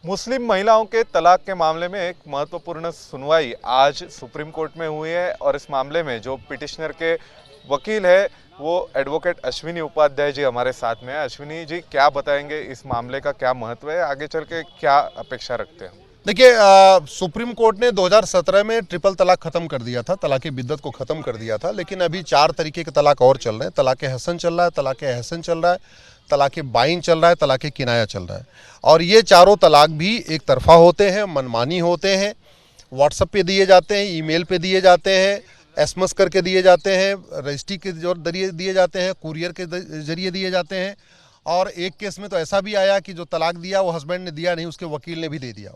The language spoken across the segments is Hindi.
मुस्लिम महिलाओं के तलाक के मामले में एक महत्वपूर्ण सुनवाई आज सुप्रीम कोर्ट में हुई है और इस मामले में जो पिटिशनर के वकील है वो एडवोकेट अश्विनी उपाध्याय जी हमारे साथ में है। अश्विनी जी क्या बताएंगे, इस मामले का क्या महत्व है, आगे चल के क्या अपेक्षा रखते हैं? देखिए, सुप्रीम कोर्ट ने 2017 में ट्रिपल तलाक खत्म कर दिया था, तलाक बिद्दत को खत्म कर दिया था, लेकिन अभी 4 तरीके के तलाक और चल रहे हैं। तलाक हसन चल रहा है, तलाक अहसन चल रहा है, तलाक बाइन चल रहा है, तलाक किनाया चल रहा है। और ये चारों तलाक भी एक तरफा होते हैं, मनमानी होते हैं, व्हाट्सएप पे दिए जाते हैं, ईमेल पे दिए जाते हैं, एसएमएस करके दिए जाते हैं, रजिस्ट्री के जरिए दिए जाते हैं, कुरियर के जरिए दिए जाते हैं। और एक केस में तो ऐसा भी आया कि जो तलाक दिया वो हस्बैंड ने दिया नहीं, उसके वकील ने भी दे दिया।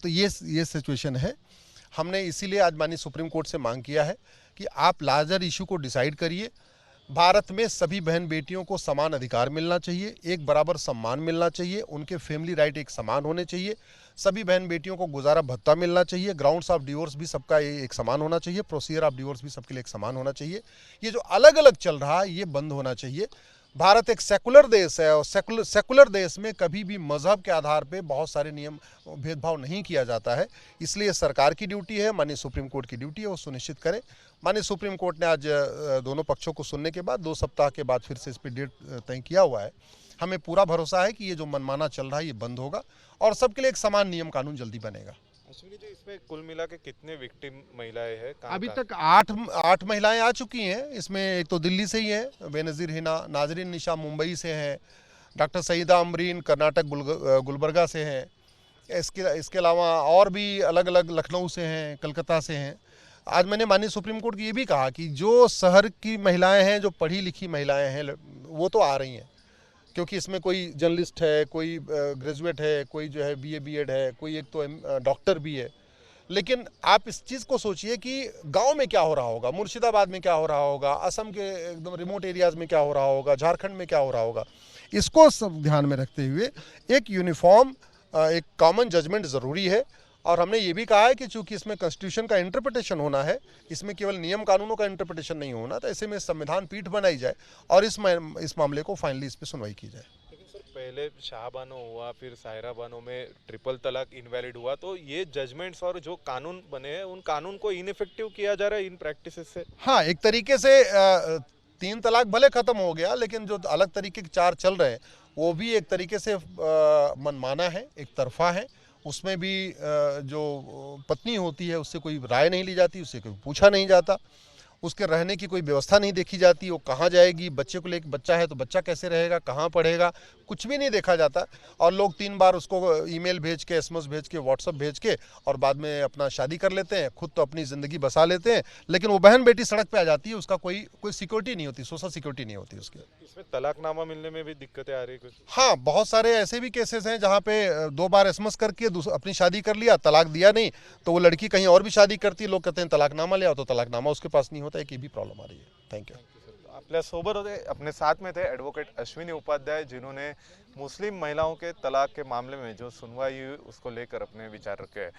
तो ये सिचुएशन है। हमने इसीलिए आज माननीय सुप्रीम कोर्ट से मांग किया है कि आप लार्जर इशू को डिसाइड करिए। भारत में सभी बहन बेटियों को समान अधिकार मिलना चाहिए, एक बराबर सम्मान मिलना चाहिए, उनके फैमिली राइट एक समान होने चाहिए, सभी बहन बेटियों को गुजारा भत्ता मिलना चाहिए, ग्राउंड्स ऑफ डिवोर्स भी सबका एक समान होना चाहिए, प्रोसीजर ऑफ डिवोर्स भी सबके लिए एक समान होना चाहिए। ये जो अलग अलग चल रहा है ये बंद होना चाहिए। भारत एक सेकुलर देश है और सेकुलर देश में कभी भी मजहब के आधार पे बहुत सारे नियम भेदभाव नहीं किया जाता है। इसलिए सरकार की ड्यूटी है, माननीय सुप्रीम कोर्ट की ड्यूटी है, वो सुनिश्चित करें। माननीय सुप्रीम कोर्ट ने आज दोनों पक्षों को सुनने के बाद 2 सप्ताह के बाद फिर से इस पर डेट तय किया हुआ है। हमें पूरा भरोसा है कि ये जो मनमाना चल रहा है ये बंद होगा और सबके लिए एक समान नियम कानून जल्दी बनेगा। अश्विनी जी, इसमें कुल मिला के कितने विक्टिम महिलाएं हैं? अभी तक 8 महिलाएं आ चुकी हैं। इसमें एक तो दिल्ली से ही है, बेनज़ीर हिना, नाजरीन निशा मुंबई से हैं, डॉक्टर सईदा अमरीन कर्नाटक गुलबर्गा से हैं। इसके अलावा और भी अलग अलग लखनऊ से हैं, कलकत्ता से हैं। आज मैंने माननीय सुप्रीम कोर्ट को ये भी कहा कि जो शहर की महिलाएं हैं, जो पढ़ी लिखी महिलाएं हैं, वो तो आ रही हैं, क्योंकि इसमें कोई जर्नलिस्ट है, कोई ग्रेजुएट है, कोई जो है बीए बीएड है, कोई एक तो डॉक्टर भी है। लेकिन आप इस चीज़ को सोचिए कि गांव में क्या हो रहा होगा, मुर्शिदाबाद में क्या हो रहा होगा, असम के एकदम रिमोट एरियाज़ में क्या हो रहा होगा, झारखंड में क्या हो रहा होगा। इसको सब ध्यान में रखते हुए एक यूनिफॉर्म एक कॉमन जजमेंट ज़रूरी है। और हमने ये भी कहा है कि चूंकि इसमें कॉन्स्टिट्यूशन का इंटरप्रिटेशन होना है, इसमें केवल नियम कानूनों का इंटरप्रिटेशन नहीं होना, तो ऐसे में संविधान पीठ बनाई जाए और इस मामले को फाइनली इस पर सुनवाई की जाए। लेकिन सर, पहले शाहबानो हुआ, फिर सायरा बानो में ट्रिपल तलाक इनवैलिड हुआ, तो ये जजमेंट्स और जो कानून बने हैं उन कानून को इनइफेक्टिव किया जा रहा है इन प्रैक्टिसेस से। हाँ, एक तरीके से 3 तलाक भले ख़त्म हो गया, लेकिन जो अलग तरीके के 4 चल रहे हैं वो भी एक तरीके से मनमाना है, एक तरफा है। उसमें भी जो पत्नी होती है उससे कोई राय नहीं ली जाती, उससे कोई पूछा नहीं जाता, उसके रहने की कोई व्यवस्था नहीं देखी जाती, वो कहाँ जाएगी, बच्चे को लेकर बच्चा है तो बच्चा कैसे रहेगा, कहाँ पढ़ेगा, कुछ भी नहीं देखा जाता। और लोग 3 बार उसको ईमेल भेज के, एसएमएस भेज के, व्हाट्सएप भेज के और बाद में अपना शादी कर लेते हैं, खुद तो अपनी ज़िंदगी बसा लेते हैं, लेकिन वो बहन बेटी सड़क पे आ जाती है, उसका कोई सिक्योरिटी नहीं होती, सोशल सिक्योरिटी नहीं होती उसके। इसमें तलाकनामा मिलने में भी दिक्कतें आ रही है कुछ? हाँ, बहुत सारे ऐसे भी केसेस हैं जहाँ पे 2 बार एसएमएस करके अपनी शादी कर लिया, तलाक दिया नहीं, तो वो लड़की कहीं और भी शादी करती है, लोग कहते हैं तलाकनामा ले आओ, तो तलाकनामा उसके पास नहीं होता है। ये भी प्रॉब्लम आ रही है। Thank you. आपल्या सोबत होते, अपने साथ में थे एडवोकेट अश्विनी उपाध्याय, जिन्होंने मुस्लिम महिलाओं के तलाक के मामले में जो सुनवाई हुई उसको लेकर अपने विचार रखे हैं।